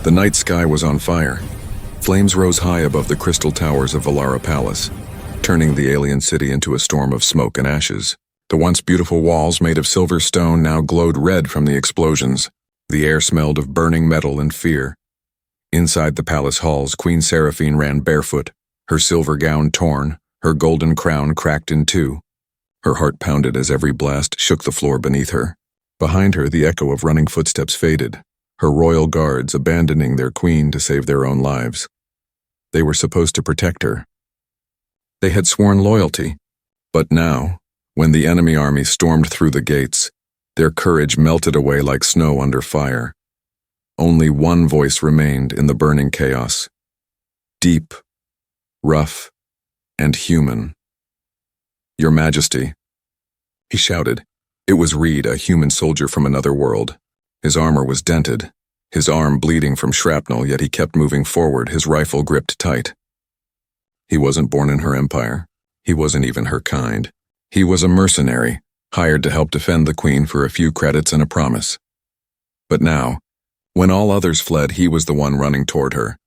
The night sky was on fire. Flames rose high above the crystal towers of Valara Palace, turning the alien city into a storm of smoke and ashes. The once beautiful walls made of silver stone now glowed red from the explosions. The air smelled of burning metal and fear. Inside the palace halls, Queen Seraphine ran barefoot, her silver gown torn, her golden crown cracked in two. Her heart pounded as every blast shook the floor beneath her. Behind her, the echo of running footsteps faded, her royal guards abandoning their queen to save their own lives. They were supposed to protect her. They had sworn loyalty, but now, when the enemy army stormed through the gates, their courage melted away like snow under fire. Only one voice remained in the burning chaos. Deep, rough, and human. "Your Majesty," he shouted. It was Reed, a human soldier from another world. His armor was dented, his arm bleeding from shrapnel, yet he kept moving forward, his rifle gripped tight. He wasn't born in her empire. He wasn't even her kind. He was a mercenary, hired to help defend the queen for a few credits and a promise. But now, when all others fled, he was the one running toward her.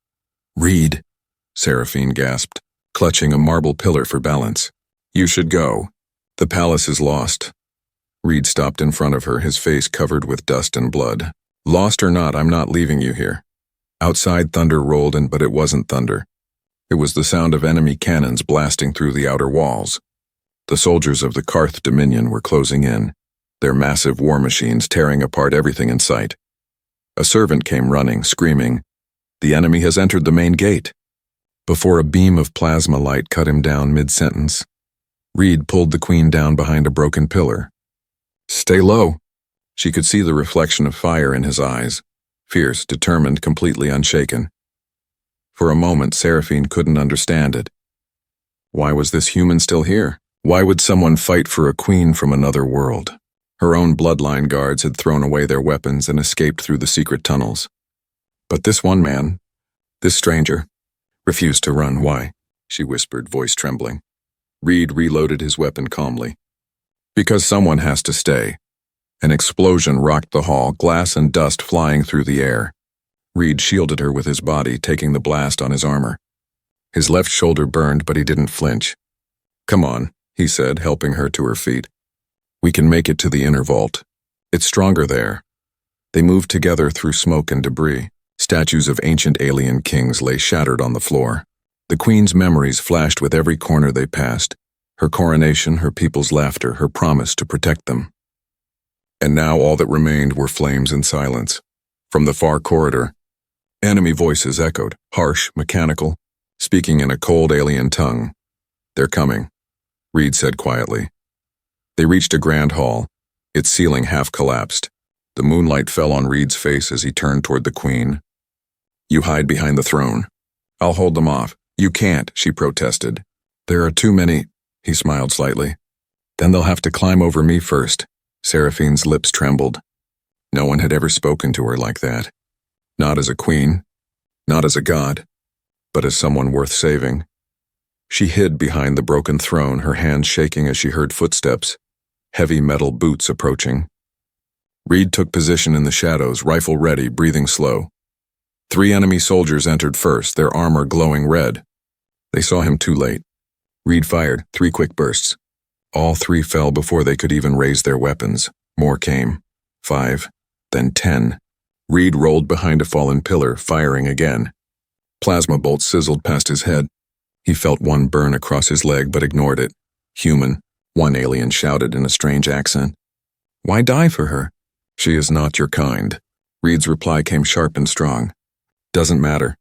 "Reed," Seraphine gasped, clutching a marble pillar for balance. "You should go. The palace is lost." Reed stopped in front of her, his face covered with dust and blood. "Lost or not, I'm not leaving you here." Outside, thunder rolled in, but it wasn't thunder. It was the sound of enemy cannons blasting through the outer walls. The soldiers of the Karth Dominion were closing in, their massive war machines tearing apart everything in sight. A servant came running, screaming, "The enemy has entered the main gate." Before a beam of plasma light cut him down mid-sentence, Reed pulled the queen down behind a broken pillar. "Stay low." She could see the reflection of fire in his eyes, fierce, determined, completely unshaken. For a moment, Seraphine couldn't understand it. Why was this human still here? Why would someone fight for a queen from another world? Her own bloodline guards had thrown away their weapons and escaped through the secret tunnels. But this one man, this stranger, refused to run. "Why?" she whispered, voice trembling. Reed reloaded his weapon calmly. "Because someone has to stay." An explosion rocked the hall, glass and dust flying through the air. Reed shielded her with his body, taking the blast on his armor. His left shoulder burned, but he didn't flinch. "Come on," he said, helping her to her feet. "We can make it to the inner vault. It's stronger there." They moved together through smoke and debris. Statues of ancient alien kings lay shattered on the floor. The queen's memories flashed with every corner they passed. Her coronation, her people's laughter, her promise to protect them. And now all that remained were flames and silence. From the far corridor, enemy voices echoed, harsh, mechanical, speaking in a cold alien tongue. "They're coming," Reed said quietly. They reached a grand hall, its ceiling half collapsed. The moonlight fell on Reed's face as he turned toward the queen. "You hide behind the throne. I'll hold them off." "You can't," she protested. "There are too many," he smiled slightly. "Then they'll have to climb over me first." Seraphine's lips trembled. No one had ever spoken to her like that. Not as a queen, not as a god, but as someone worth saving. She hid behind the broken throne, her hands shaking as she heard footsteps, heavy metal boots approaching. Reed took position in the shadows, rifle ready, breathing slow. 3 enemy soldiers entered first, their armor glowing red. They saw him too late. Reed fired 3 quick bursts. All 3 fell before they could even raise their weapons. More came. 5, then 10. Reed rolled behind a fallen pillar, firing again. Plasma bolts sizzled past his head. He felt one burn across his leg but ignored it. "Human," one alien shouted in a strange accent. "Why die for her?" "She is not your kind." Reed's reply came sharp and strong. "Doesn't matter.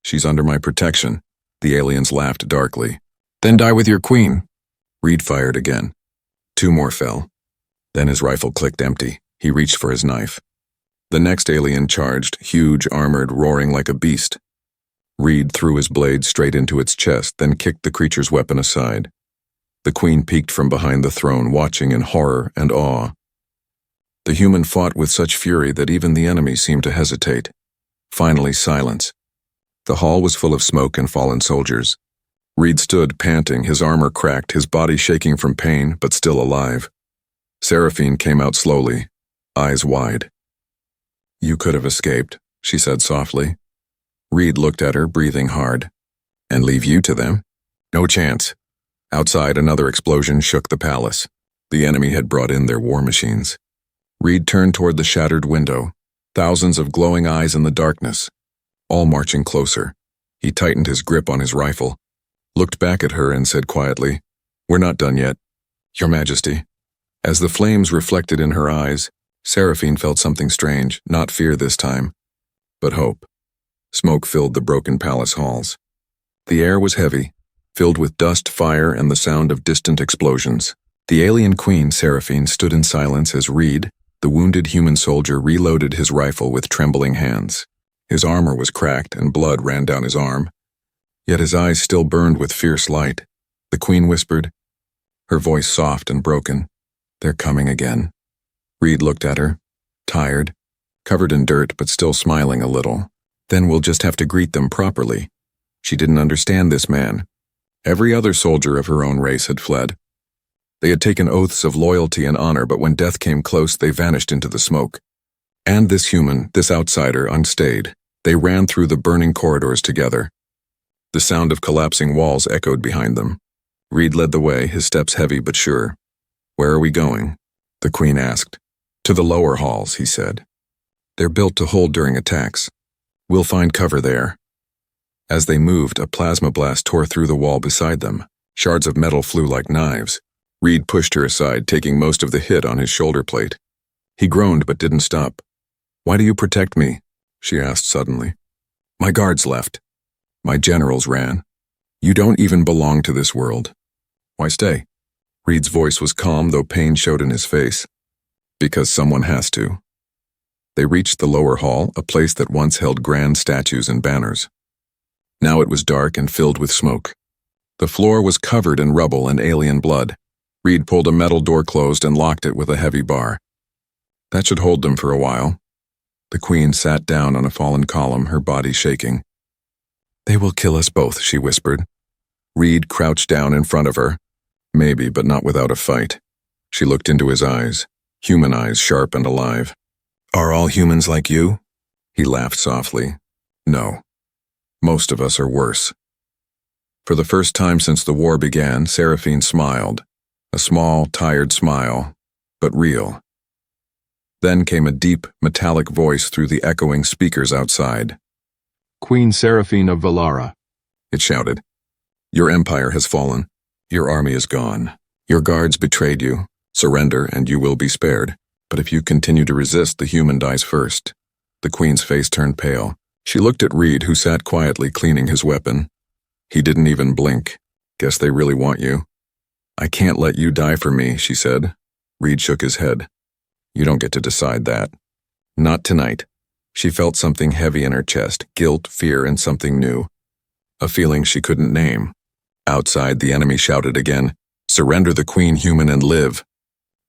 She's under my protection." The aliens laughed darkly. "Then die with your queen." Reed fired again. 2 more fell. Then his rifle clicked empty. He reached for his knife. The next alien charged, huge, armored, roaring like a beast. Reed threw his blade straight into its chest, then kicked the creature's weapon aside. The queen peeked from behind the throne, watching in horror and awe. The human fought with such fury that even the enemy seemed to hesitate. Finally, silence. The hall was full of smoke and fallen soldiers. Reed stood, panting, his armor cracked, his body shaking from pain, but still alive. Seraphine came out slowly, eyes wide. "You could have escaped," she said softly. Reed looked at her, breathing hard. And leave you to them? No chance. Outside, another explosion shook the palace. The enemy had brought in their war machines. Reed turned toward the shattered window, thousands of glowing eyes in the darkness, all marching closer. He tightened his grip on his rifle, looked back at her and said quietly, "We're not done yet, Your Majesty." As the flames reflected in her eyes, Seraphine felt something strange, not fear this time, but hope. Smoke filled the broken palace halls. The air was heavy, filled with dust, fire, and the sound of distant explosions. The alien queen, Seraphine, stood in silence as Reed, the wounded human soldier, reloaded his rifle with trembling hands. His armor was cracked and blood ran down his arm, yet his eyes still burned with fierce light. The queen whispered, her voice soft and broken, "They're coming again." Reed looked at her, tired, covered in dirt but still smiling a little. "Then we'll just have to greet them properly." She didn't understand this man. Every other soldier of her own race had fled. They had taken oaths of loyalty and honor, but when death came close, they vanished into the smoke. And this human, this outsider, unstayed. They ran through the burning corridors together. The sound of collapsing walls echoed behind them. Reed led the way, his steps heavy but sure. "Where are we going?" the queen asked. "To the lower halls," he said. "They're built to hold during attacks. We'll find cover there." As they moved, a plasma blast tore through the wall beside them. Shards of metal flew like knives. Reed pushed her aside, taking most of the hit on his shoulder plate. He groaned but didn't stop. "Why do you protect me?" she asked suddenly. "My guards left. My generals ran. You don't even belong to this world. Why stay?" Reed's voice was calm, though pain showed in his face. "Because someone has to." They reached the lower hall, a place that once held grand statues and banners. Now it was dark and filled with smoke. The floor was covered in rubble and alien blood. Reed pulled a metal door closed and locked it with a heavy bar. That should hold them for a while. The queen sat down on a fallen column, her body shaking. "They will kill us both," she whispered. Reed crouched down in front of her. Maybe, but not without a fight. She looked into his eyes, human eyes, sharp and alive. "Are all humans like you?" He laughed softly. "No. Most of us are worse." For the first time since the war began, Seraphine smiled. A small, tired smile, but real. Then came a deep, metallic voice through the echoing speakers outside. "Queen Seraphine of Valara," it shouted. "Your empire has fallen. Your army is gone. Your guards betrayed you. Surrender and you will be spared. But if you continue to resist, the human dies first." The queen's face turned pale. She looked at Reed, who sat quietly cleaning his weapon. He didn't even blink. "Guess they really want you." "I can't let you die for me," she said. Reed shook his head. "You don't get to decide that." "Not tonight." She felt something heavy in her chest, guilt, fear, and something new. A feeling she couldn't name. Outside, the enemy shouted again, "Surrender the queen, human, and live."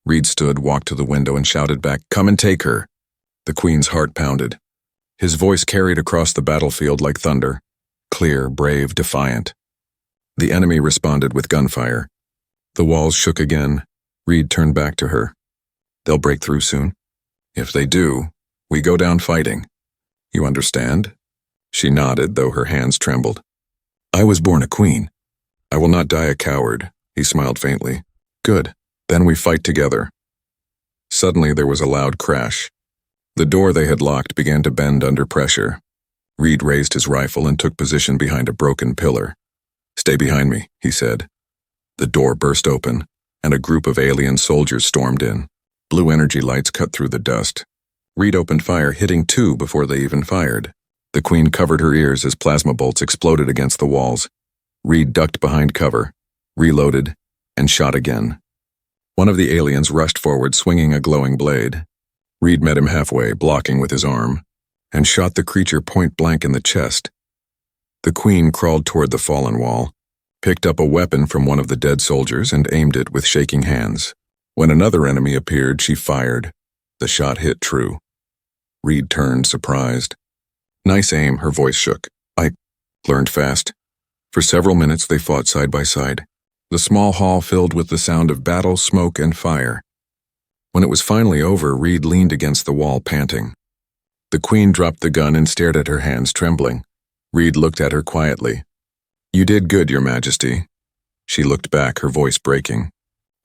Reed stood, walked to the window, and shouted back, "Come and take her." The queen's heart pounded. His voice carried across the battlefield like thunder. Clear, brave, defiant. The enemy responded with gunfire. The walls shook again. Reed turned back to her. "They'll break through soon. If they do, we go down fighting. You understand?" She nodded, though her hands trembled. "I was born a queen. I will not die a coward," he smiled faintly. "Good. Then we fight together." Suddenly there was a loud crash. The door they had locked began to bend under pressure. Reed raised his rifle and took position behind a broken pillar. "Stay behind me," he said. The door burst open, and a group of alien soldiers stormed in. Blue energy lights cut through the dust. Reed opened fire, hitting two before they even fired. The queen covered her ears as plasma bolts exploded against the walls. Reed ducked behind cover, reloaded, and shot again. One of the aliens rushed forward, swinging a glowing blade. Reed met him halfway, blocking with his arm, and shot the creature point blank in the chest. The queen crawled toward the fallen wall, picked up a weapon from one of the dead soldiers and aimed it with shaking hands. When another enemy appeared, she fired. The shot hit true. Reed turned, surprised. "Nice aim," her voice shook. "I learned fast." For several minutes they fought side by side. The small hall filled with the sound of battle, smoke, and fire. When it was finally over, Reed leaned against the wall, panting. The queen dropped the gun and stared at her hands, trembling. Reed looked at her quietly. "You did good, Your Majesty." She looked back, her voice breaking.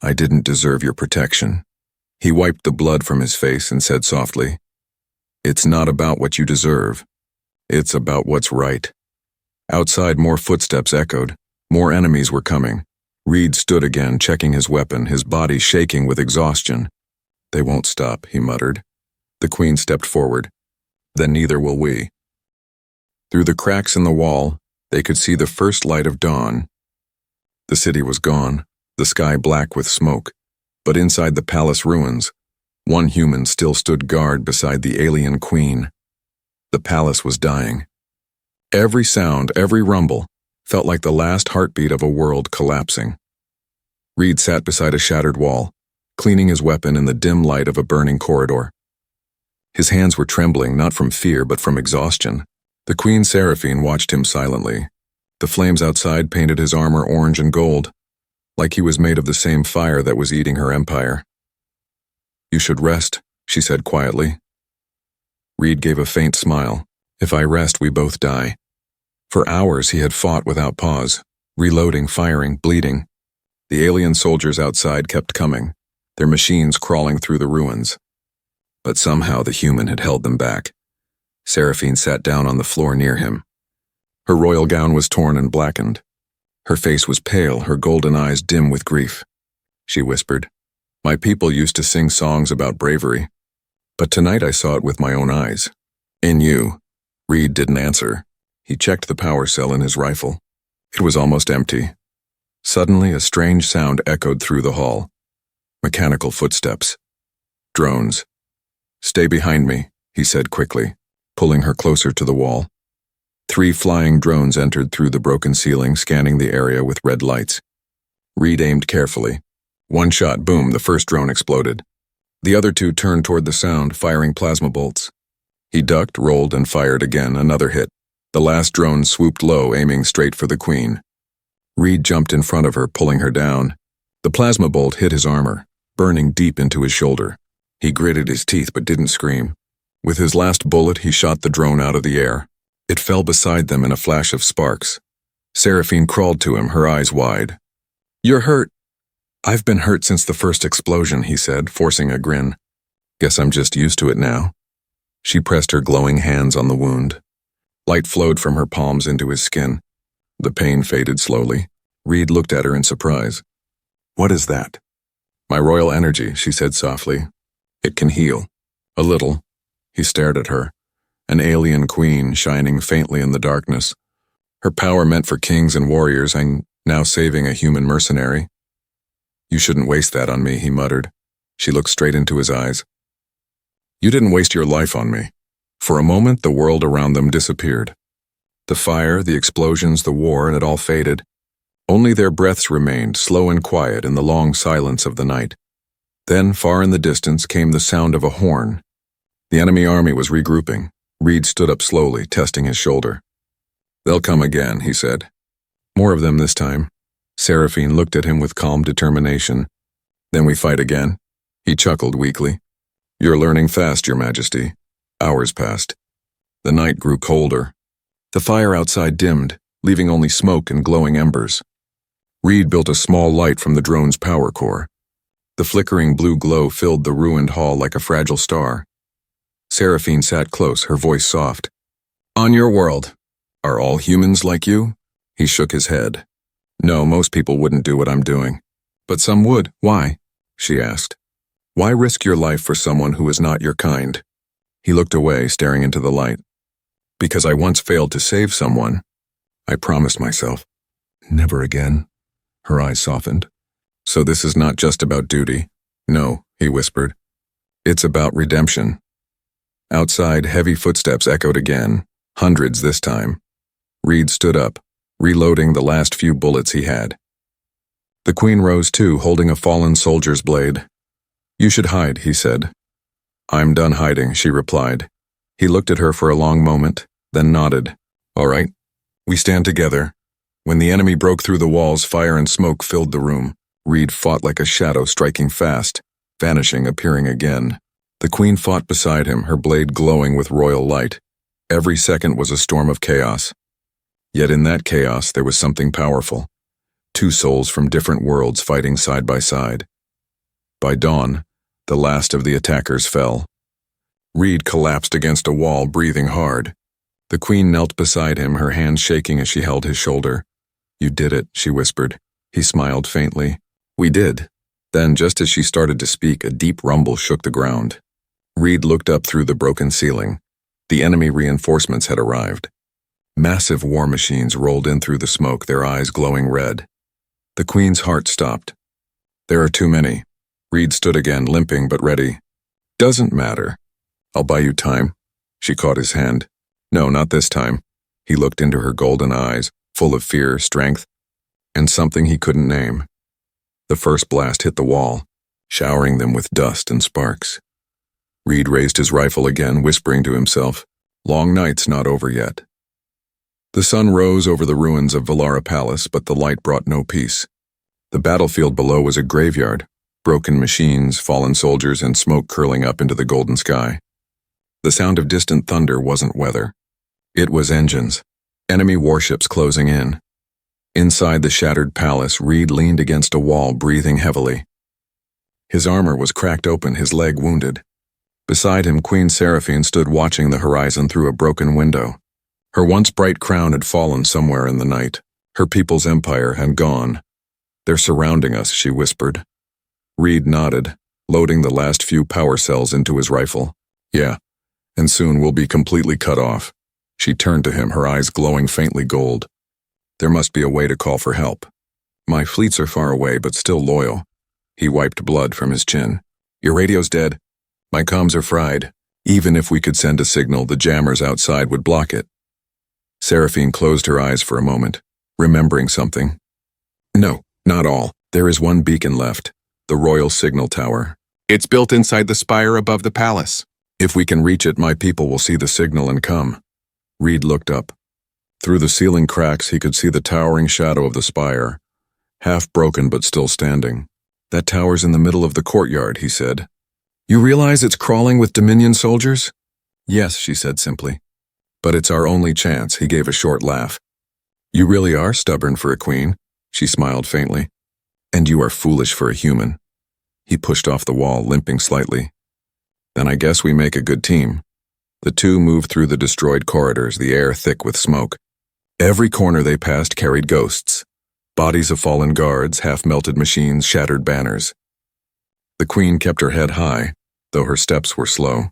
"I didn't deserve your protection." He wiped the blood from his face and said softly, "It's not about what you deserve. It's about what's right." Outside, more footsteps echoed. More enemies were coming. Reed stood again, checking his weapon, his body shaking with exhaustion. "They won't stop," he muttered. The queen stepped forward. "Then neither will we." Through the cracks in the wall, they could see the first light of dawn. The city was gone, the sky black with smoke, but inside the palace ruins, one human still stood guard beside the alien queen. The palace was dying. Every sound, every rumble, felt like the last heartbeat of a world collapsing. Reed sat beside a shattered wall, cleaning his weapon in the dim light of a burning corridor. His hands were trembling, not from fear but from exhaustion. The Queen Seraphine watched him silently. The flames outside painted his armor orange and gold, like he was made of the same fire that was eating her empire. "You should rest," she said quietly. Reed gave a faint smile. "If I rest, we both die." For hours he had fought without pause, reloading, firing, bleeding. The alien soldiers outside kept coming, their machines crawling through the ruins. But somehow the human had held them back. Seraphine sat down on the floor near him. Her royal gown was torn and blackened. Her face was pale, her golden eyes dim with grief. She whispered, "My people used to sing songs about bravery, but tonight I saw it with my own eyes. In you." Reed didn't answer. He checked the power cell in his rifle. It was almost empty. Suddenly, a strange sound echoed through the hall. Mechanical footsteps. Drones. "Stay behind me," he said quickly, pulling her closer to the wall. 3 flying drones entered through the broken ceiling, scanning the area with red lights. Reed aimed carefully. One shot, boom, the first drone exploded. The other 2 turned toward the sound, firing plasma bolts. He ducked, rolled, and fired again, another hit. The last drone swooped low, aiming straight for the queen. Reed jumped in front of her, pulling her down. The plasma bolt hit his armor, burning deep into his shoulder. He gritted his teeth but didn't scream. With his last bullet, he shot the drone out of the air. It fell beside them in a flash of sparks. Seraphine crawled to him, her eyes wide. "You're hurt." "I've been hurt since the first explosion," he said, forcing a grin. "Guess I'm just used to it now." She pressed her glowing hands on the wound. Light flowed from her palms into his skin. The pain faded slowly. Reed looked at her in surprise. "What is that?" "My royal energy," she said softly. "It can heal." "A little." He stared at her. An alien queen shining faintly in the darkness. Her power meant for kings and warriors, and now saving a human mercenary. "You shouldn't waste that on me," he muttered. She looked straight into his eyes. "You didn't waste your life on me." For a moment, the world around them disappeared. The fire, the explosions, the war, it all faded. Only their breaths remained, slow and quiet in the long silence of the night. Then, far in the distance, came the sound of a horn. The enemy army was regrouping. Reed stood up slowly, testing his shoulder. "They'll come again," he said. "More of them this time." Seraphine looked at him with calm determination. "Then we fight again?" He chuckled weakly. "You're learning fast, Your Majesty." Hours passed. The night grew colder. The fire outside dimmed, leaving only smoke and glowing embers. Reed built a small light from the drone's power core. The flickering blue glow filled the ruined hall like a fragile star. Seraphine sat close, her voice soft. "On your world, are all humans like you?" He shook his head. "No, most people wouldn't do what I'm doing. But some would. Why?" she asked. "Why risk your life for someone who is not your kind?" He looked away, staring into the light. "Because I once failed to save someone. I promised myself. Never again." Her eyes softened. "So this is not just about duty." "No," he whispered. "It's about redemption." Outside, heavy footsteps echoed again, hundreds this time. Reed stood up, reloading the last few bullets he had. The queen rose too, holding a fallen soldier's blade. "You should hide," he said. "I'm done hiding," she replied. He looked at her for a long moment, then nodded. "All right. We stand together." When the enemy broke through the walls, fire and smoke filled the room. Reed fought like a shadow, striking fast, vanishing, appearing again. The queen fought beside him, her blade glowing with royal light. Every second was a storm of chaos. Yet in that chaos there was something powerful. Two souls from different worlds fighting side by side. By dawn, the last of the attackers fell. Reed collapsed against a wall, breathing hard. The queen knelt beside him, her hand shaking as she held his shoulder. "You did it," she whispered. He smiled faintly. "We did." Then, just as she started to speak, a deep rumble shook the ground. Reed looked up through the broken ceiling. The enemy reinforcements had arrived. Massive war machines rolled in through the smoke, their eyes glowing red. The queen's heart stopped. "There are too many." Reed stood again, limping but ready. "Doesn't matter. I'll buy you time." She caught his hand. "No, not this time." He looked into her golden eyes, full of fear, strength, and something he couldn't name. The first blast hit the wall, showering them with dust and sparks. Reed raised his rifle again, whispering to himself, "Long night's not over yet." The sun rose over the ruins of Valara Palace, but the light brought no peace. The battlefield below was a graveyard, broken machines, fallen soldiers, and smoke curling up into the golden sky. The sound of distant thunder wasn't weather. It was engines, enemy warships closing in. Inside the shattered palace, Reed leaned against a wall, breathing heavily. His armor was cracked open, his leg wounded. Beside him, Queen Seraphine stood watching the horizon through a broken window. Her once bright crown had fallen somewhere in the night. Her people's empire had gone. "They're surrounding us," she whispered. Reed nodded, loading the last few power cells into his rifle. "Yeah, and soon we'll be completely cut off." She turned to him, her eyes glowing faintly gold. "There must be a way to call for help. My fleets are far away, but still loyal." He wiped blood from his chin. "Your radio's dead. My comms are fried. Even if we could send a signal, the jammers outside would block it." Seraphine closed her eyes for a moment, remembering something. "No, not all. There is one beacon left, the Royal Signal Tower. It's built inside the spire above the palace. If we can reach it, my people will see the signal and come." Reed looked up. Through the ceiling cracks, he could see the towering shadow of the spire, half broken but still standing. "That tower's in the middle of the courtyard," he said. "You realize it's crawling with Dominion soldiers?" "Yes," she said simply. "But it's our only chance," he gave a short laugh. "You really are stubborn for a queen," she smiled faintly. "And you are foolish for a human." He pushed off the wall, limping slightly. "Then I guess we make a good team." The two moved through the destroyed corridors, the air thick with smoke. Every corner they passed carried ghosts. Bodies of fallen guards, half-melted machines, shattered banners. The queen kept her head high, though her steps were slow.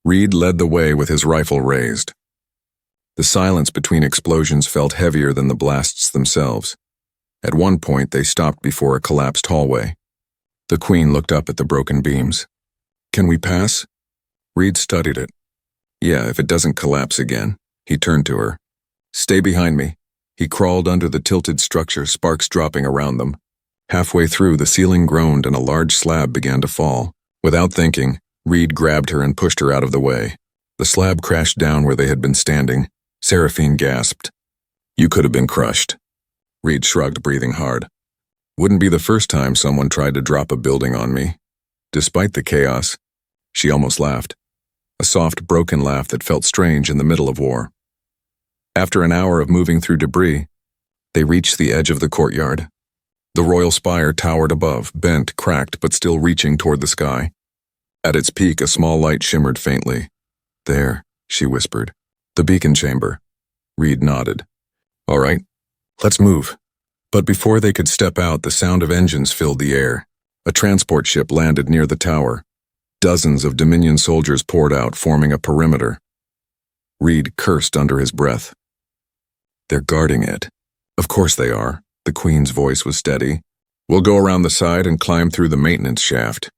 Reed led the way with his rifle raised. The silence between explosions felt heavier than the blasts themselves. At one point, they stopped before a collapsed hallway. The queen looked up at the broken beams. "Can we pass?" Reed studied it. "Yeah, if it doesn't collapse again." He turned to her. "Stay behind me." He crawled under the tilted structure, sparks dropping around them. Halfway through, the ceiling groaned and a large slab began to fall. Without thinking, Reed grabbed her and pushed her out of the way. The slab crashed down where they had been standing. Seraphine gasped. "You could have been crushed." Reed shrugged, breathing hard. "Wouldn't be the first time someone tried to drop a building on me." Despite the chaos, she almost laughed. A soft, broken laugh that felt strange in the middle of war. After an hour of moving through debris, they reached the edge of the courtyard. The royal spire towered above, bent, cracked, but still reaching toward the sky. At its peak, a small light shimmered faintly. "There," she whispered. "The beacon chamber." Reed nodded. "All right, let's move." But before they could step out, the sound of engines filled the air. A transport ship landed near the tower. Dozens of Dominion soldiers poured out, forming a perimeter. Reed cursed under his breath. "They're guarding it." "Of course they are." The queen's voice was steady. "We'll go around the side and climb through the maintenance shaft.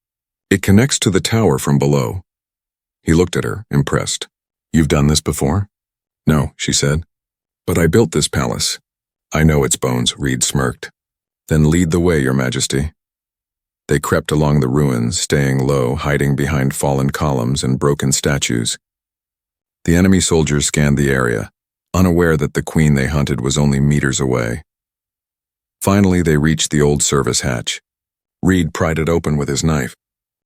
It connects to the tower from below." He looked at her, impressed. "You've done this before?" "No," she said. "But I built this palace." "I know its bones," Reed smirked. "Then lead the way, Your Majesty." They crept along the ruins, staying low, hiding behind fallen columns and broken statues. The enemy soldiers scanned the area, unaware that the queen they hunted was only meters away. Finally, they reached the old service hatch. Reed pried it open with his knife.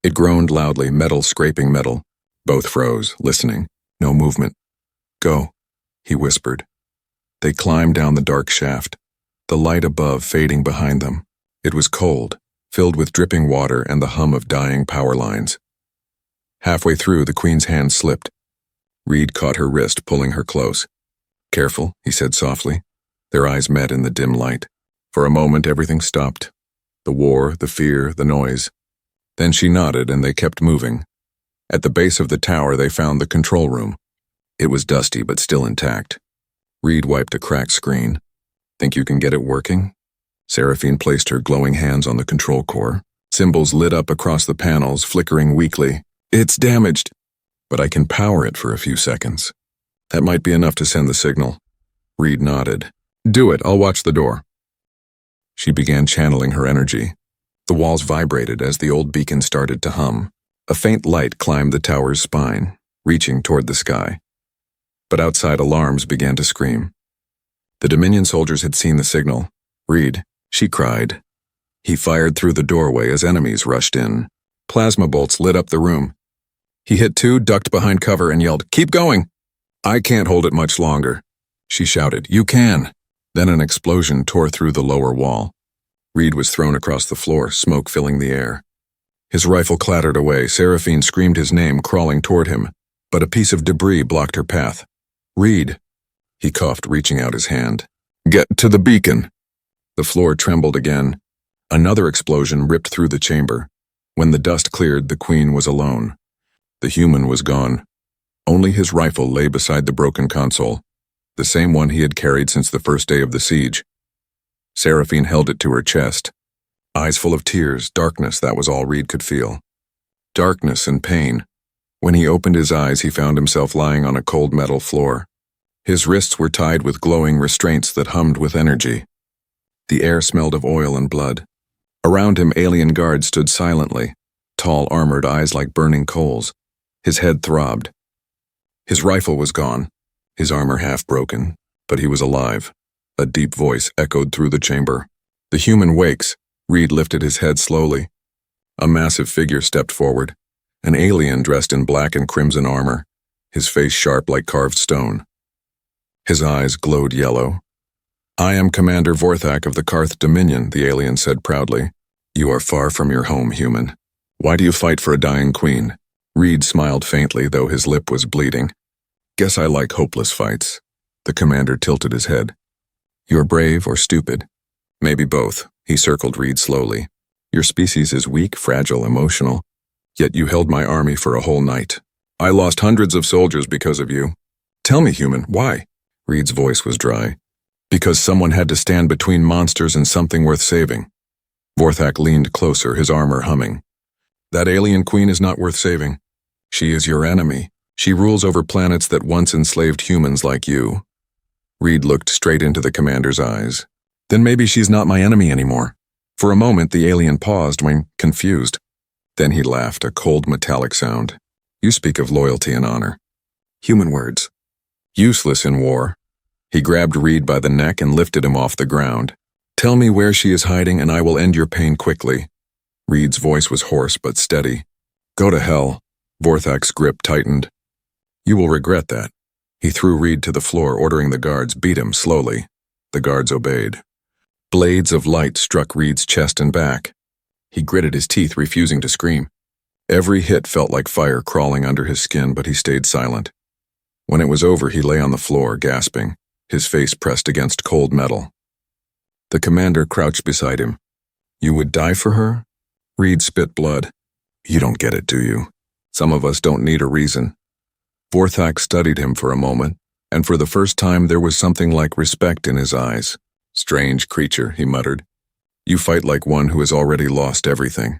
It groaned loudly, metal scraping metal. Both froze, listening. No movement. Go, he whispered. They climbed down the dark shaft, the light above fading behind them. It was cold, filled with dripping water and the hum of dying power lines. Halfway through, the Queen's hand slipped. Reed caught her wrist, pulling her close. Careful, he said softly. Their eyes met in the dim light. For a moment, everything stopped. The war, the fear, the noise. Then she nodded and they kept moving. At the base of the tower, they found the control room. It was dusty but still intact. Reed wiped a cracked screen. Think you can get it working? Seraphine placed her glowing hands on the control core. Symbols lit up across the panels, flickering weakly. It's damaged, but I can power it for a few seconds. That might be enough to send the signal. Reed nodded. Do it, I'll watch the door. She began channeling her energy. The walls vibrated as the old beacon started to hum. A faint light climbed the tower's spine, reaching toward the sky. But outside, alarms began to scream. The Dominion soldiers had seen the signal. Reed, she cried. He fired through the doorway as enemies rushed in. Plasma bolts lit up the room. He hit two, ducked behind cover, and yelled, "Keep going!" I can't hold it much longer, she shouted. You can. Then an explosion tore through the lower wall. Reed was thrown across the floor, smoke filling the air. His rifle clattered away. Seraphine screamed his name, crawling toward him, but a piece of debris blocked her path. Reed, he coughed, reaching out his hand. Get to the beacon. The floor trembled again. Another explosion ripped through the chamber. When the dust cleared, the Queen was alone. The human was gone. Only his rifle lay beside the broken console, the same one he had carried since the first day of the siege. Seraphine held it to her chest. Eyes full of tears, darkness, that was all Reed could feel. Darkness and pain. When he opened his eyes, he found himself lying on a cold metal floor. His wrists were tied with glowing restraints that hummed with energy. The air smelled of oil and blood. Around him, alien guards stood silently, tall, armored, eyes like burning coals. His head throbbed. His rifle was gone, his armor half broken, but he was alive. A deep voice echoed through the chamber. The human wakes. Reed lifted his head slowly. A massive figure stepped forward, an alien dressed in black and crimson armor, his face sharp like carved stone. His eyes glowed yellow. I am Commander Vorthak of the Karth Dominion, the alien said proudly. You are far from your home, human. Why do you fight for a dying queen? Reed smiled faintly, though his lip was bleeding. Guess I like hopeless fights. The commander tilted his head. You're brave or stupid? Maybe both. He circled Reed slowly. Your species is weak, fragile, emotional. Yet you held my army for a whole night. I lost hundreds of soldiers because of you. Tell me, human, why? Reed's voice was dry. Because someone had to stand between monsters and something worth saving. Vorthak leaned closer, his armor humming. That alien queen is not worth saving. She is your enemy. She rules over planets that once enslaved humans like you. Reed looked straight into the commander's eyes. Then maybe she's not my enemy anymore. For a moment, the alien paused, confused. Then he laughed, a cold metallic sound. You speak of loyalty and honor. Human words. Useless in war. He grabbed Reed by the neck and lifted him off the ground. Tell me where she is hiding and I will end your pain quickly. Reed's voice was hoarse but steady. Go to hell. Vorthak's grip tightened. You will regret that. He threw Reed to the floor, ordering the guards beat him slowly. The guards obeyed. Blades of light struck Reed's chest and back. He gritted his teeth, refusing to scream. Every hit felt like fire crawling under his skin, but he stayed silent. When it was over, he lay on the floor, gasping, his face pressed against cold metal. The commander crouched beside him. You would die for her? Reed spit blood. You don't get it, do you? Some of us don't need a reason. Vorthak studied him for a moment, and for the first time there was something like respect in his eyes. Strange creature, he muttered. You fight like one who has already lost everything.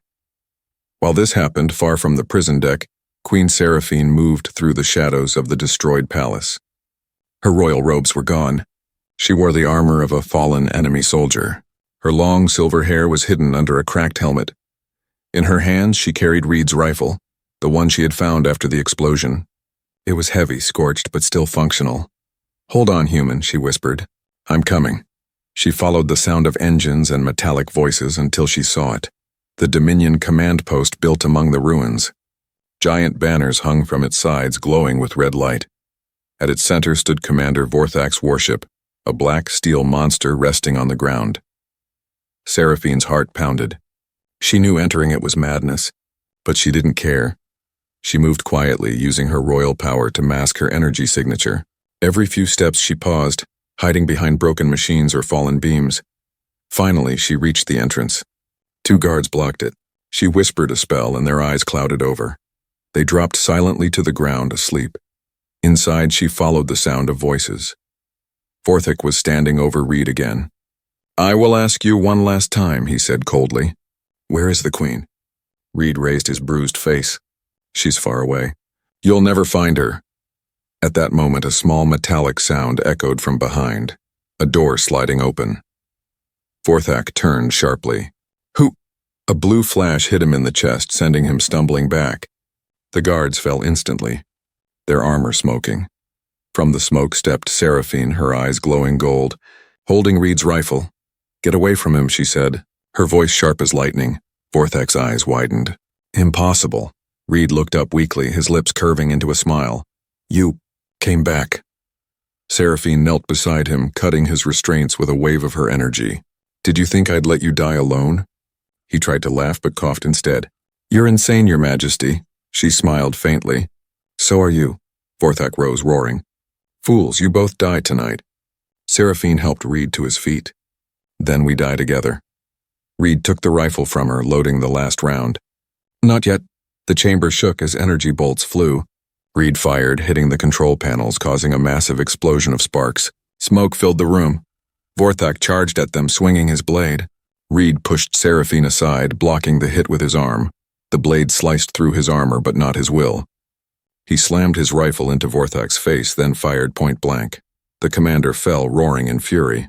While this happened, far from the prison deck, Queen Seraphine moved through the shadows of the destroyed palace. Her royal robes were gone. She wore the armor of a fallen enemy soldier. Her long silver hair was hidden under a cracked helmet. In her hands she carried Reed's rifle, the one she had found after the explosion. It was heavy, scorched, but still functional. Hold on, human, she whispered. I'm coming. She followed the sound of engines and metallic voices until she saw it. The Dominion command post built among the ruins. Giant banners hung from its sides, glowing with red light. At its center stood Commander Vorthak's warship, a black steel monster resting on the ground. Seraphine's heart pounded. She knew entering it was madness, but she didn't care. She moved quietly, using her royal power to mask her energy signature. Every few steps she paused, hiding behind broken machines or fallen beams. Finally, she reached the entrance. 2 guards blocked it. She whispered a spell and their eyes clouded over. They dropped silently to the ground, asleep. Inside, she followed the sound of voices. Vorthak was standing over Reed again. "I will ask you one last time," he said coldly. "Where is the Queen?" Reed raised his bruised face. "She's far away. You'll never find her." At that moment, a small metallic sound echoed from behind, a door sliding open. Vorthak turned sharply. "Who?" A blue flash hit him in the chest, sending him stumbling back. The guards fell instantly, their armor smoking. From the smoke stepped Seraphine, her eyes glowing gold, holding Reed's rifle. "Get away from him," she said, her voice sharp as lightning. Vorthak's eyes widened. "Impossible." Reed looked up weakly, his lips curving into a smile. "You came back." Seraphine knelt beside him, cutting his restraints with a wave of her energy. "Did you think I'd let you die alone?" He tried to laugh but coughed instead. "You're insane, Your Majesty." She smiled faintly. "So are you." Vorthak rose, roaring. "Fools, you both die tonight." Seraphine helped Reed to his feet. "Then we die together." Reed took the rifle from her, loading the last round. "Not yet." The chamber shook as energy bolts flew. Reed fired, hitting the control panels, causing a massive explosion of sparks. Smoke filled the room. Vorthak charged at them, swinging his blade. Reed pushed Seraphine aside, blocking the hit with his arm. The blade sliced through his armor, but not his will. He slammed his rifle into Vorthak's face, then fired point blank. The commander fell, roaring in fury.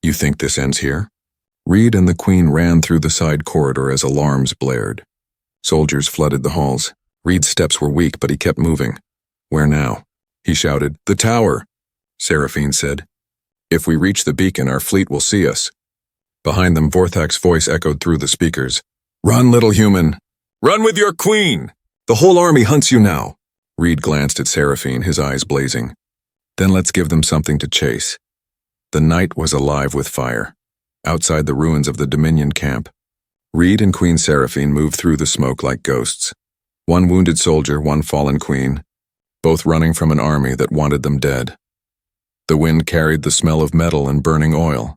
"You think this ends here?" Reed and the Queen ran through the side corridor as alarms blared. Soldiers flooded the halls. Reed's steps were weak, but he kept moving. "Where now?" he shouted. "The tower," Seraphine said. "If we reach the beacon, our fleet will see us." Behind them, Vorthak's voice echoed through the speakers. "Run, little human! Run with your queen! The whole army hunts you now!" Reed glanced at Seraphine, his eyes blazing. "Then let's give them something to chase." The night was alive with fire. Outside the ruins of the Dominion camp, Reed and Queen Seraphine moved through the smoke like ghosts. One wounded soldier, one fallen queen, both running from an army that wanted them dead. The wind carried the smell of metal and burning oil.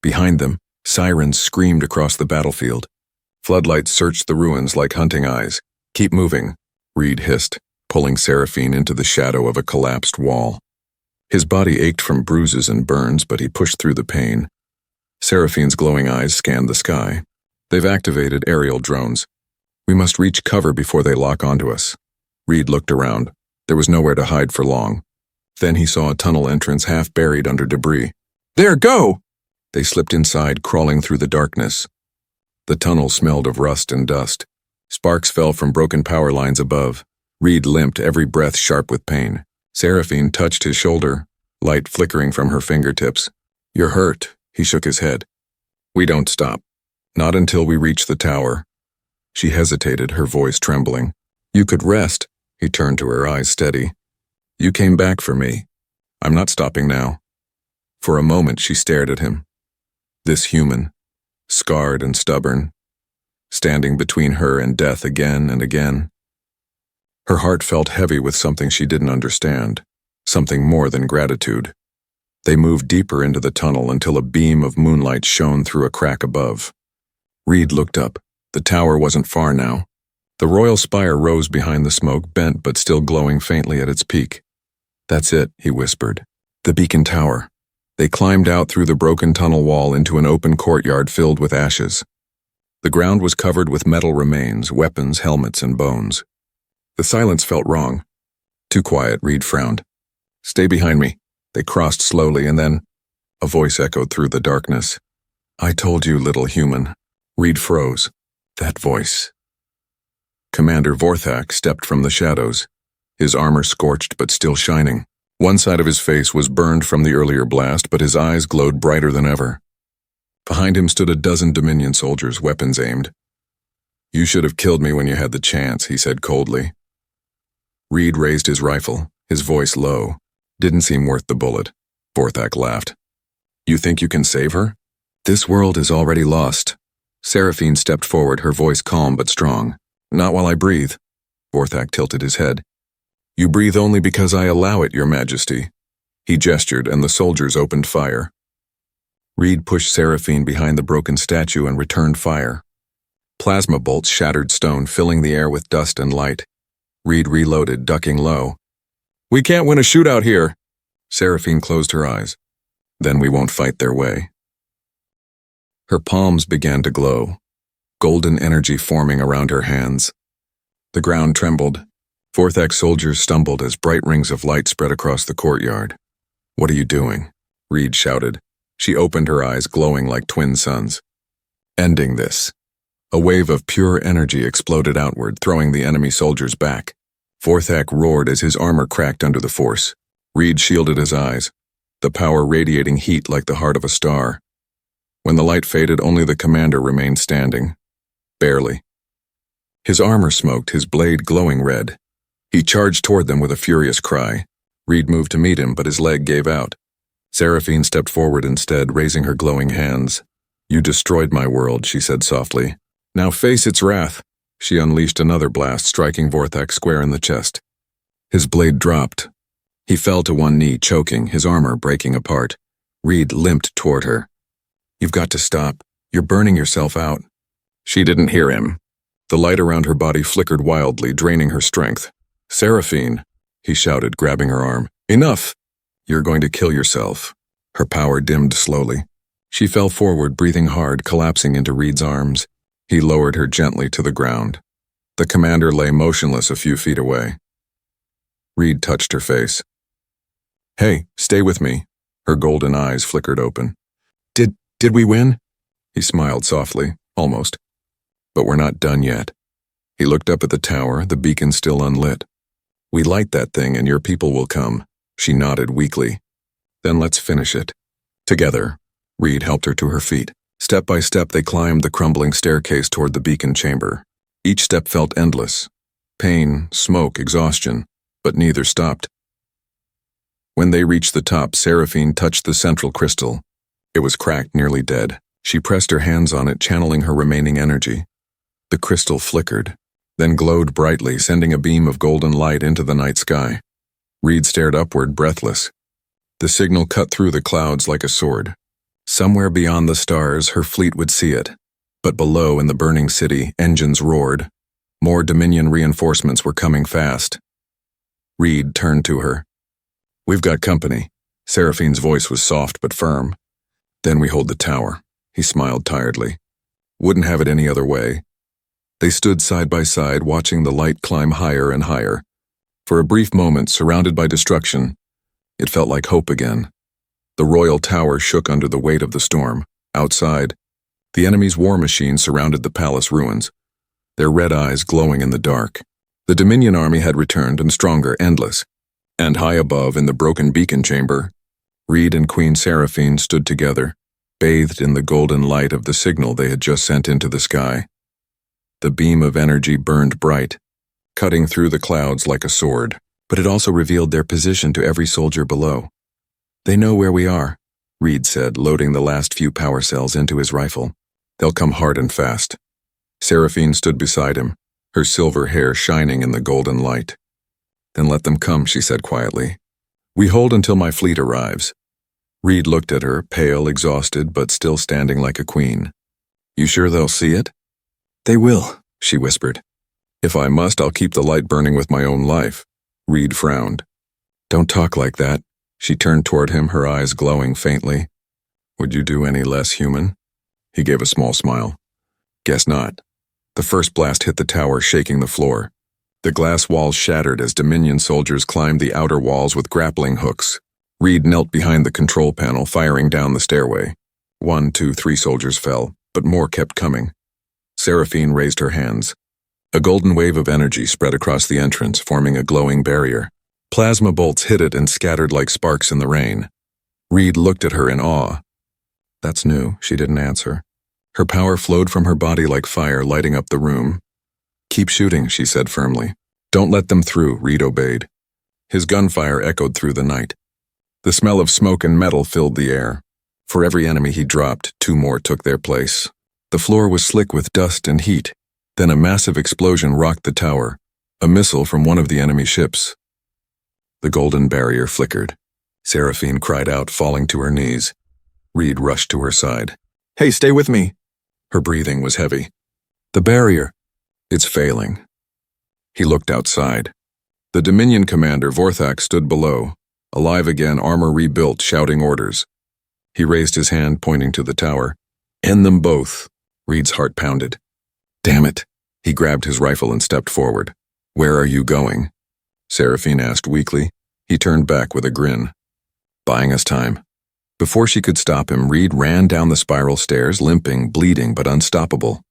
Behind them, sirens screamed across the battlefield. Floodlights searched the ruins like hunting eyes. "Keep moving," Reed hissed, pulling Seraphine into the shadow of a collapsed wall. His body ached from bruises and burns, but he pushed through the pain. Seraphine's glowing eyes scanned the sky. "They've activated aerial drones. We must reach cover before they lock onto us." Reed looked around. There was nowhere to hide for long. Then he saw a tunnel entrance half buried under debris. "There, go!" They slipped inside, crawling through the darkness. The tunnel smelled of rust and dust. Sparks fell from broken power lines above. Reed limped, every breath sharp with pain. Seraphine touched his shoulder, light flickering from her fingertips. "You're hurt," he shook his head. "We don't stop. Not until we reach the tower." She hesitated, her voice trembling. "You could rest." He turned to her, eyes steady. "You came back for me. I'm not stopping now." For a moment she stared at him. This human, scarred and stubborn, standing between her and death again and again. Her heart felt heavy with something she didn't understand, something more than gratitude. They moved deeper into the tunnel until a beam of moonlight shone through a crack above. Reed looked up. The tower wasn't far now. The royal spire rose behind the smoke, bent but still glowing faintly at its peak. "That's it," he whispered. "The beacon tower." They climbed out through the broken tunnel wall into an open courtyard filled with ashes. The ground was covered with metal remains, weapons, helmets, and bones. The silence felt wrong. "Too quiet," Reed frowned. "Stay behind me." They crossed slowly, and then a voice echoed through the darkness. "I told you, little human." Reed froze. That voice. Commander Vorthak stepped from the shadows, his armor scorched but still shining. One side of his face was burned from the earlier blast, but his eyes glowed brighter than ever. Behind him stood a dozen Dominion soldiers, weapons aimed. You should have killed me when you had the chance, he said coldly. Reed raised his rifle, his voice low. Didn't seem worth the bullet. Vorthak laughed. You think you can save her? This world is already lost. Seraphine stepped forward, her voice calm but strong. Not while I breathe. Vorthak tilted his head. You breathe only because I allow it, Your Majesty. He gestured, and the soldiers opened fire. Reed pushed Seraphine behind the broken statue and returned fire. Plasma bolts shattered stone, filling the air with dust and light. Reed reloaded, ducking low. We can't win a shootout here. Seraphine closed her eyes. Then we won't fight their way. Her palms began to glow, golden energy forming around her hands. The ground trembled. Vorthak's soldiers stumbled as bright rings of light spread across the courtyard. What are you doing? Reed shouted. She opened her eyes, glowing like twin suns. Ending this. A wave of pure energy exploded outward, throwing the enemy soldiers back. Vorthak roared as his armor cracked under the force. Reed shielded his eyes, the power radiating heat like the heart of a star. When the light faded, only the commander remained standing. Barely. His armor smoked, his blade glowing red. He charged toward them with a furious cry. Reed moved to meet him, but his leg gave out. Seraphine stepped forward instead, raising her glowing hands. You destroyed my world, she said softly. Now face its wrath. She unleashed another blast, striking Vorthak square in the chest. His blade dropped. He fell to one knee, choking, his armor breaking apart. Reed limped toward her. You've got to stop. You're burning yourself out. She didn't hear him. The light around her body flickered wildly, draining her strength. Seraphine, he shouted, grabbing her arm. Enough! You're going to kill yourself. Her power dimmed slowly. She fell forward, breathing hard, collapsing into Reed's arms. He lowered her gently to the ground. The commander lay motionless a few feet away. Reed touched her face. Hey, stay with me. Her golden eyes flickered open. Did we win? He smiled softly, almost. But we're not done yet. He looked up at the tower, the beacon still unlit. We light that thing and your people will come. She nodded weakly. Then let's finish it. Together. Reed helped her to her feet. Step by step they climbed the crumbling staircase toward the beacon chamber. Each step felt endless. Pain, smoke, exhaustion, but neither stopped. When they reached the top, Seraphine touched the central crystal. It was cracked, nearly dead. She pressed her hands on it, channeling her remaining energy. The crystal flickered, then glowed brightly, sending a beam of golden light into the night sky. Reed stared upward, breathless. The signal cut through the clouds like a sword. Somewhere beyond the stars, her fleet would see it. But below, in the burning city, engines roared. More Dominion reinforcements were coming fast. Reed turned to her. We've got company. Seraphine's voice was soft but firm. Then we hold the tower. He smiled tiredly. Wouldn't have it any other way. They stood side by side, watching the light climb higher and higher. For a brief moment, surrounded by destruction, it felt like hope again. The royal tower shook under the weight of the storm. Outside, the enemy's war machine surrounded the palace ruins, their red eyes glowing in the dark. The Dominion army had returned, and stronger, endless. And high above, in the broken beacon chamber, Reed and Queen Seraphine stood together, bathed in the golden light of the signal they had just sent into the sky. The beam of energy burned bright, cutting through the clouds like a sword, but it also revealed their position to every soldier below. They know where we are, Reed said, loading the last few power cells into his rifle. They'll come hard and fast. Seraphine stood beside him, her silver hair shining in the golden light. Then let them come, she said quietly. We hold until my fleet arrives. Reed looked at her, pale, exhausted, but still standing like a queen. You sure they'll see it? They will, she whispered. If I must, I'll keep the light burning with my own life. Reed frowned. Don't talk like that. She turned toward him, her eyes glowing faintly. Would you do any less human? He gave a small smile. Guess not. The first blast hit the tower, shaking the floor. The glass walls shattered as Dominion soldiers climbed the outer walls with grappling hooks. Reed knelt behind the control panel, firing down the stairway. 1, 2, 3 soldiers fell, but more kept coming. Seraphine raised her hands. A golden wave of energy spread across the entrance, forming a glowing barrier. Plasma bolts hit it and scattered like sparks in the rain. Reed looked at her in awe. That's new, she didn't answer. Her power flowed from her body like fire, lighting up the room, Keep shooting, she said firmly. Don't let them through, Reed obeyed. His gunfire echoed through the night. The smell of smoke and metal filled the air. For every enemy he dropped, 2 more took their place. The floor was slick with dust and heat. Then a massive explosion rocked the tower, a missile from one of the enemy ships. The golden barrier flickered. Seraphine cried out, falling to her knees. Reed rushed to her side. Hey, stay with me. Her breathing was heavy. The barrier. It's failing. He looked outside. The Dominion commander, Vorthak, stood below, alive again, armor rebuilt, shouting orders. He raised his hand, pointing to the tower. End them both. Reed's heart pounded. Damn it. He grabbed his rifle and stepped forward. Where are you going? Seraphine asked weakly. He turned back with a grin. Buying us time. Before she could stop him, Reed ran down the spiral stairs, limping, bleeding, but unstoppable.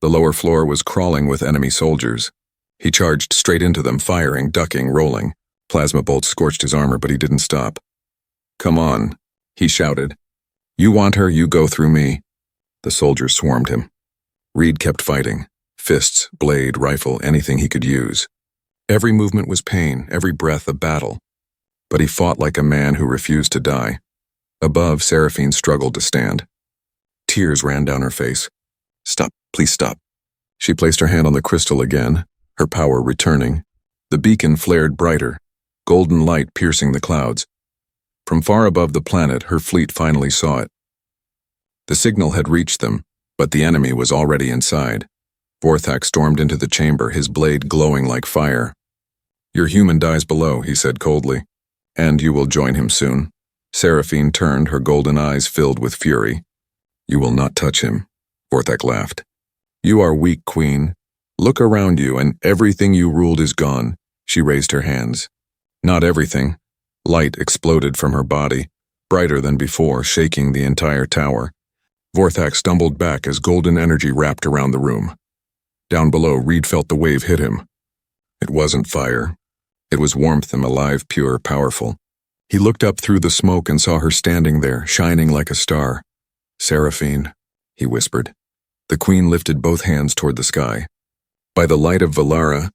The lower floor was crawling with enemy soldiers. He charged straight into them, firing, ducking, rolling. Plasma bolts scorched his armor, but he didn't stop. Come on, he shouted. You want her, you go through me. The soldiers swarmed him. Reed kept fighting. Fists, blade, rifle, anything he could use. Every movement was pain, every breath a battle. But he fought like a man who refused to die. Above, Seraphine struggled to stand. Tears ran down her face. Stop, please stop. She placed her hand on the crystal again, her power returning. The beacon flared brighter, golden light piercing the clouds. From far above the planet, her fleet finally saw it. The signal had reached them, but the enemy was already inside. Vorthak stormed into the chamber, his blade glowing like fire. Your human dies below, he said coldly. And you will join him soon. Seraphine turned, her golden eyes filled with fury. You will not touch him, Vorthak laughed. You are weak, Queen. Look around you, and everything you ruled is gone. She raised her hands. Not everything. Light exploded from her body, brighter than before, shaking the entire tower. Vorthak stumbled back as golden energy wrapped around the room. Down below, Reed felt the wave hit him. It wasn't fire. It was warmth, and alive, pure, powerful. He looked up through the smoke and saw her standing there, shining like a star. Seraphine, he whispered. The Queen lifted both hands toward the sky. By the light of Valara,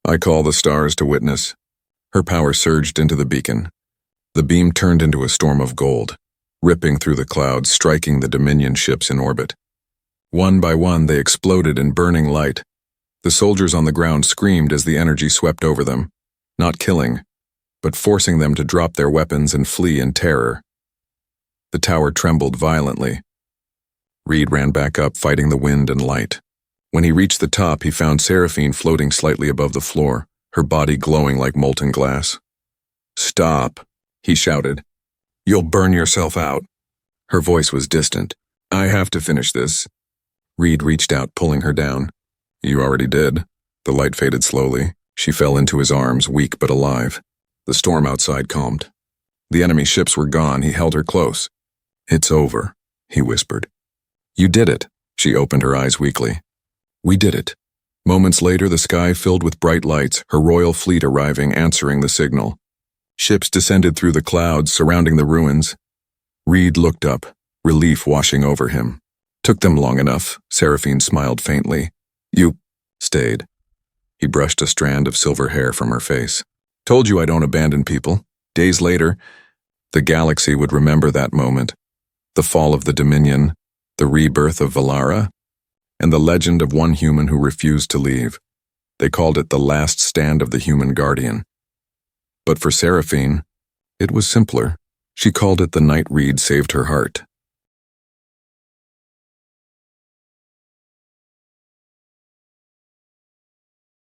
I call the stars to witness. Her power surged into the beacon. The beam turned into a storm of gold, ripping through the clouds, striking the Dominion ships in orbit. One by one, they exploded in burning light. The soldiers on the ground screamed as the energy swept over them, not killing, but forcing them to drop their weapons and flee in terror. The tower trembled violently. Reed ran back up, fighting the wind and light. When he reached the top, he found Seraphine floating slightly above the floor, her body glowing like molten glass. Stop, he shouted. You'll burn yourself out. Her voice was distant. I have to finish this. Reed reached out, pulling her down. You already did. The light faded slowly. She fell into his arms, weak but alive. The storm outside calmed. The enemy ships were gone. He held her close. It's over, he whispered. You did it. She opened her eyes weakly. We did it. Moments later, the sky filled with bright lights, her royal fleet arriving, answering the signal. Ships descended through the clouds, surrounding the ruins. Reed looked up, relief washing over him. Took them long enough, Seraphine smiled faintly. You stayed. He brushed a strand of silver hair from her face. Told you I don't abandon people. Days later, the galaxy would remember that moment. The fall of the Dominion, the rebirth of Valara, and the legend of one human who refused to leave. They called it the last stand of the human guardian. But for Seraphine, it was simpler. She called it the night Reed saved her heart.